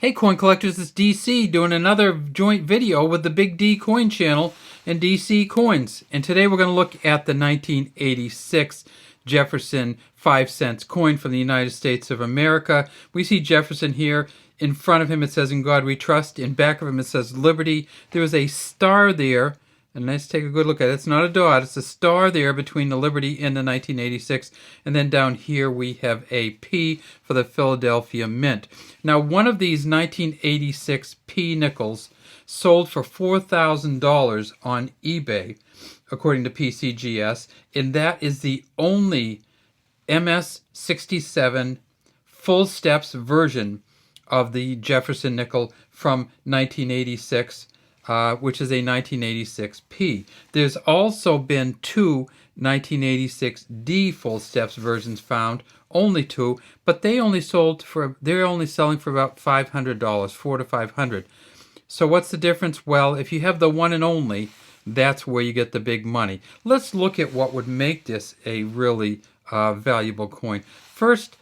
Hey coin collectors, it's DC doing another joint video with the Big D Coin Channel and DC Coins. And today we're going to look at the 1986 Jefferson 5-cent coin from the United States of America. We see Jefferson here. In front of him it says, "In God We Trust." In back of him it says, "Liberty." There is a star there. And let's take a good look at it. It's not a dot, it's a star there between the Liberty and the 1986. And then down here we have a P for the Philadelphia Mint. Now, one of these 1986 P nickels sold for $4,000 on eBay, according to PCGS. And that is the only MS-67 full steps version of the Jefferson nickel from 1986. Which is a 1986P. There's also been two 1986D full steps versions found, only two, but they're only selling for about $500, $400 to $500. So what's the difference? Well, if you have the one and only, that's where you get the big money. Let's look at what would make this a really valuable coin. First,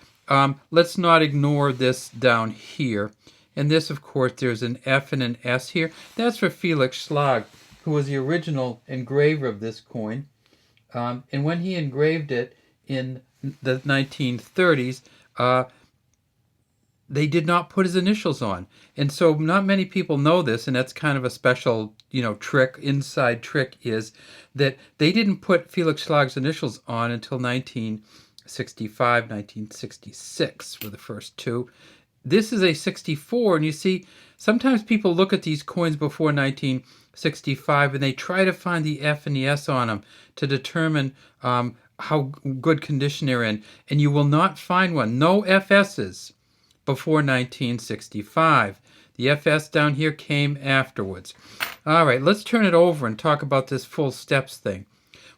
let's not ignore this down here. And this, of course, there's an F and an S here. That's for Felix Schlag, who was the original engraver of this coin. And when he engraved it in the 1930s, they did not put his initials on. And so not many people know this, and that's kind of a special, trick, inside trick, is that they didn't put Felix Schlag's initials on until 1965, 1966 were the first two. This is a 64, and you see, sometimes people look at these coins before 1965 and they try to find the F and the S on them to determine how good condition they're in. And you will not find one. No FSs before 1965. The FS down here came afterwards. All right, let's turn it over and talk about this full steps thing.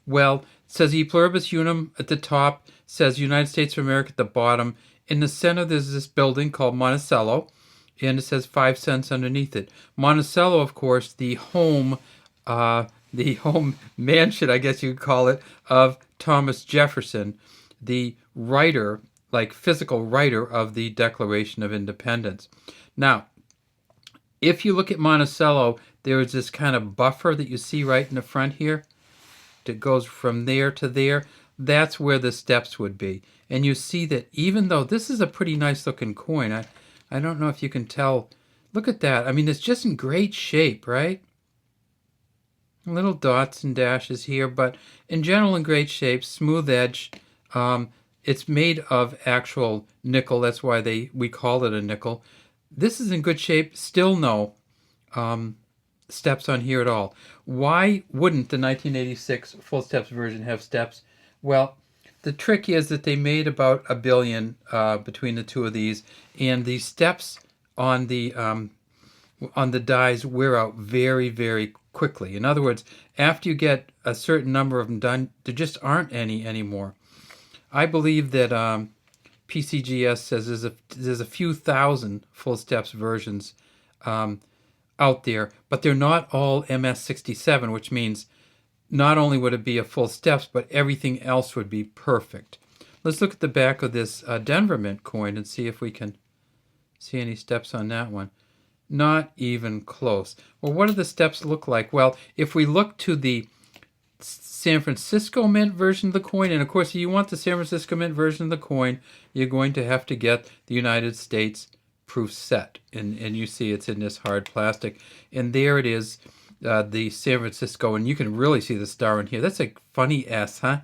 Well, it says E Pluribus Unum at the top, says United States of America at the bottom. In the center, there's this building called Monticello, and it says 5 cents underneath it. Monticello, of course, the home mansion, I guess you could call it, of Thomas Jefferson, the writer, like physical writer of the Declaration of Independence. Now, if you look at Monticello, there is this kind of buffer that you see right in the front here that goes from there to there. That's where the steps would be. And you see that even though this is a pretty nice looking coin, I don't know if you can tell. Look at that. I mean, it's just in great shape, right? Little dots and dashes here, but in general in great shape, smooth edge. It's made of actual nickel. That's why we call it a nickel. This is in good shape. Still no steps on here at all. Why wouldn't the 1986 full steps version have steps? Well, the trick is that they made about $1 billion between the two of these, and the steps on the dies wear out very, very quickly. In other words, after you get a certain number of them done, there just aren't any anymore. I believe that PCGS says there's a few thousand full steps versions out there, but they're not all MS-67, which means not only would it be a full steps, but everything else would be perfect. Let's look at the back of this Denver Mint coin and see if we can see any steps on that one. Not even close. Well, what do the steps look like? Well, if we look to the San Francisco Mint version of the coin, and of course, if you want the San Francisco Mint version of the coin, you're going to have to get the United States proof set. And you see it's in this hard plastic. And there it is. The San Francisco, and you can really see the star in here. That's a funny S, huh?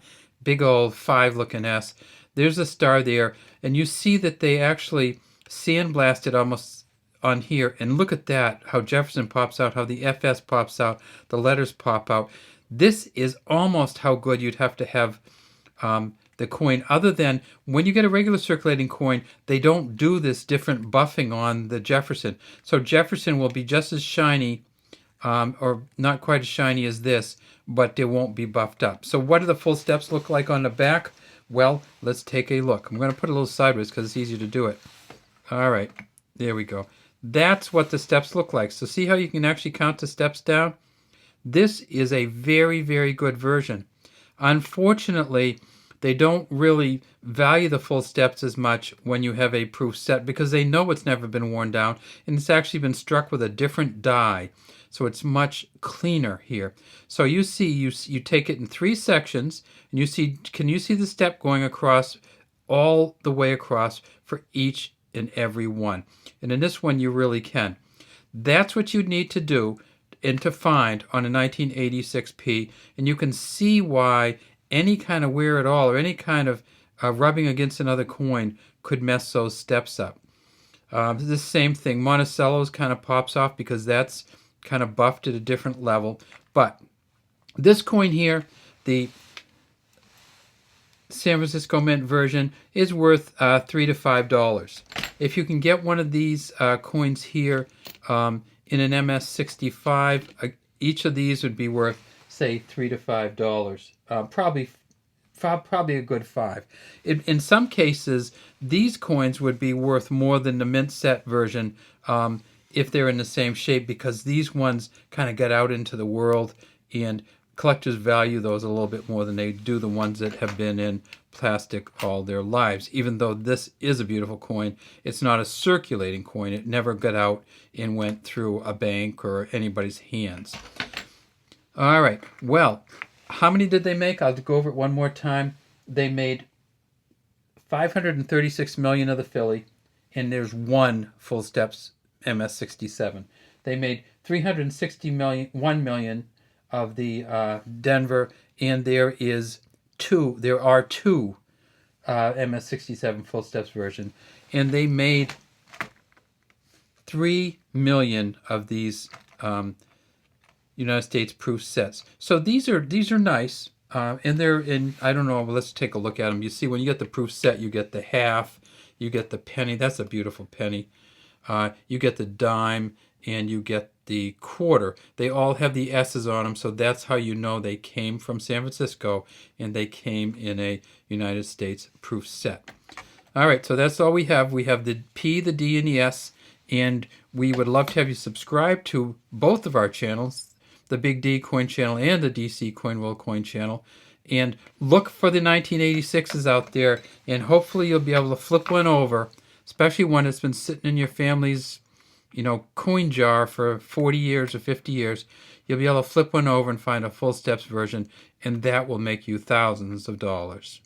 Big old 5 looking S. There's a star there, and you see that they actually sandblasted almost on here. And look at that, how Jefferson pops out, how the FS pops out, the letters pop out. This is almost how good you'd have to have the coin, other than when you get a regular circulating coin, they don't do this different buffing on the Jefferson. So Jefferson will be just as shiny, or not quite as shiny as this, but they won't be buffed up. So what do the full steps look like on the back? Well, let's take a look. I'm going to put it a little sideways because it's easier to do it. All right, there we go. That's what the steps look like. So see how you can actually count the steps down? This is a very, very good version. Unfortunately, They don't really value the full steps as much when you have a proof set because they know it's never been worn down and it's actually been struck with a different die. So it's much cleaner here. So you see, you take it in 3 sections, and you see, can you see the step going across all the way across for each and every one? And in this one, you really can. That's what you need to do and to find on a 1986P, and you can see why any kind of wear at all or any kind of rubbing against another coin could mess those steps up. The same thing, Monticello's kind of pops off because that's kind of buffed at a different level. But this coin here, the San Francisco Mint version, is worth $3 to $5. If you can get one of these coins here in an MS65, each of these would be worth, say, $3 to $5. Probably a good $5. In some cases, these coins would be worth more than the mint set version if they're in the same shape, because these ones kind of get out into the world and collectors value those a little bit more than they do the ones that have been in plastic all their lives. Even though this is a beautiful coin, it's not a circulating coin. It never got out and went through a bank or anybody's hands. All right, well, how many did they make? I'll go over it one more time. They made 536 million of the Philly, and there's one full steps MS67. They made 1 million of the Denver, and there are two MS67 full steps version, and they made 3 million of these United States proof sets. So these are nice, and they're in, I don't know, let's take a look at them. You see, when you get the proof set, you get the half, you get the penny. That's a beautiful penny. You get the dime, and you get the quarter. They all have the S's on them, so that's how you know they came from San Francisco and they came in a United States proof set. All right, so that's all we have. We have the P, the D, and the S, and we would love to have you subscribe to both of our channels, the Big D Coin channel and the DC Coin World Coin channel, and look for the 1986s out there, and hopefully you'll be able to flip one over, especially one that's been sitting in your family's coin jar for 40 years or 50 years. You'll be able to flip one over and find a full steps version, and that will make you thousands of dollars.